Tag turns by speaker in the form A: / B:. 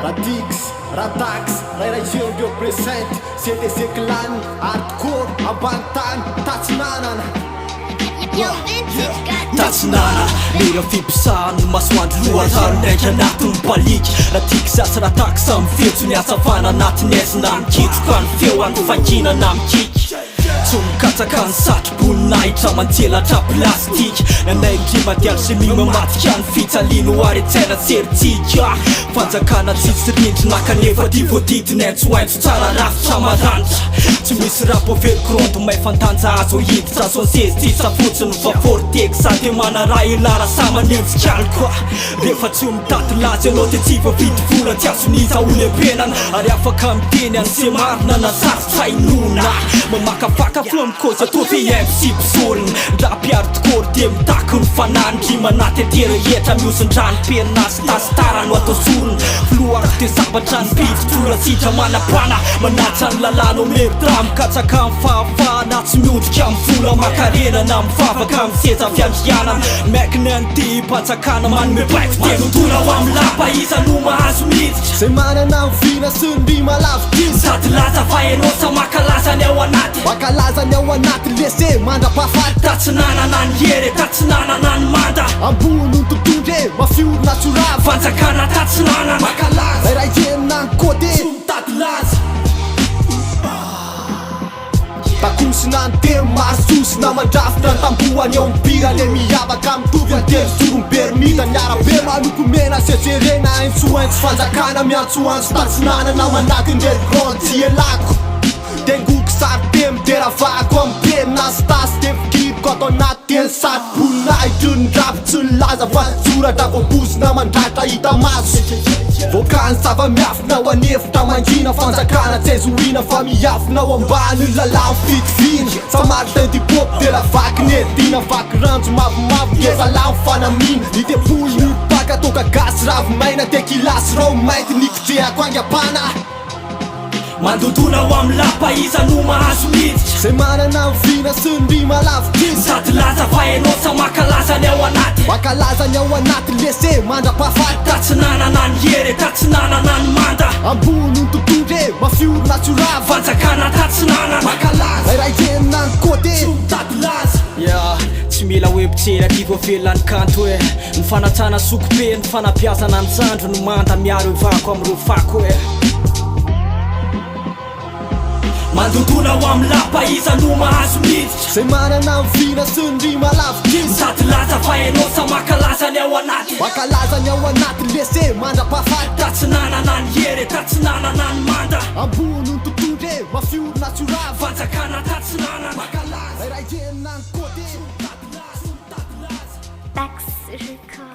A: Radix, Radax, Rairaizion represent CTC clan, hardcore, ambanitany, Tatsinanana.
B: Tatsinana, lera fipisahany masoandro lohatary ndraiky anatin'ny baliky. Raha tiky sasy raha taky samy fetsy ny hatsafana anatin'ny aizina mikitiko any feo any fankinana mikiky. Tsy mikatsaka ny satro-boninahitra manjelatra plastika. Nanay ndrimadialy sy mimamatika ny fitsaliano ary tsaina seritsika. Fanjakana tsitsy rindrina kanefa ty voadidiny aintsoaintso tsara rafitra maranitra. Tsy misy rapo velokronto may fantanja azo hiditra sonsezy tsisa fotsiny fa forteky sady mana raha ilara samanenjikaly koa. Rehefa tsy mitaty lazy anao de tsy vavidy vola tsy azoniza olempenana ary afaka miteny any se marina na sarotsainona. Mamakafaka flo mikozy atao fe MC mpisorona ndra mpiary tokôry de mitaky ny fanandry manaty aterehetra miosin-drano penina sy tasitarano atao sorona. Filoako de sabatra ny biditora sidra manapana manatsa ny lalàna meritra mikatsaka amin'ny fahafahana tsy miondrika amin'ny vola makarenana mivavaka amin'ny seza fiandriana maikiny an'ity mpanjakana manome baiko de notona ho amin'ny lapa iza no mahazo miditra
A: Zay manana vina sy ny rima lavikizy
B: sady laza fa enao sa makalazany ao anaty
A: makalazany ao anaty lese mandra-pahafaty
B: tatsinanana ny hery tatsinanana ny manda
A: ambony ny tontondre mafiorina tsorava
B: fanjakana tatsinanana
A: makalaza rairaikenina ny côté
B: tsy mitady laza
A: takosina ny temy masosina mandrafitra ny tambohany eo mipira le miavaka mitovy antelo sorom-bermida ny arabe maloko mena seserena aintsoaintso fanjakana miantsoantso tatsinanana manaty ndrery grande tsy elako Tengoko sary temy de ravako amin'ny penina sy tasy de fikiriko atao anaty teny satroboninahitry ny ravi tsy ny laza fa tsoratra voabosina mandratra hita maso voakany zava-miafina ho anefitra mangina fanjakana tsy aizohina fa miafina ho ambany ny lalàny fitivina samaritainy dipopy de lavaky ny edina vaky ranjo mavomavo ngeza lamy fanamina itepolo mipaka toka gasy ravimaina tekilasy rao mainty nikotrehako angapana
B: mandondona ho amin'ny lapa iza no mahazo miditra
A: Zay manana vina sy ny rima lavikizy
B: sady laza fa enao sa makalazany ao anaty
A: makalazany ao anaty lese mandra-pahafaty
B: tatsinanana ny hery tatsinanana ny manda
A: ambony ny tontondre mafiorina tsorava
B: fanjakana tatsinanana
A: makalaza rairaikenina ny côté
B: tsy mitady laza tsy mila hoe mpitsera ty voavelany kanto hoe ny fanatsana sokope ny fanapiazana ny sandro no manda miaro evako am'ro fako hoe mandondona ho amin'ny lapa iza no mahazo miditra
A: Zay manana vina sy ny rima lavikizy
B: sady laza fa enao sa makalazany ao anaty
A: makalazany ao anaty lese mandra-pahafaty
B: tatsinanana ny hery tatsinanana ny manda
A: ambony ny tontondre mafiorina tsorava
B: fanjakana tatsinanana
A: makalaza rairaikenina ny côté
C: Bax Record.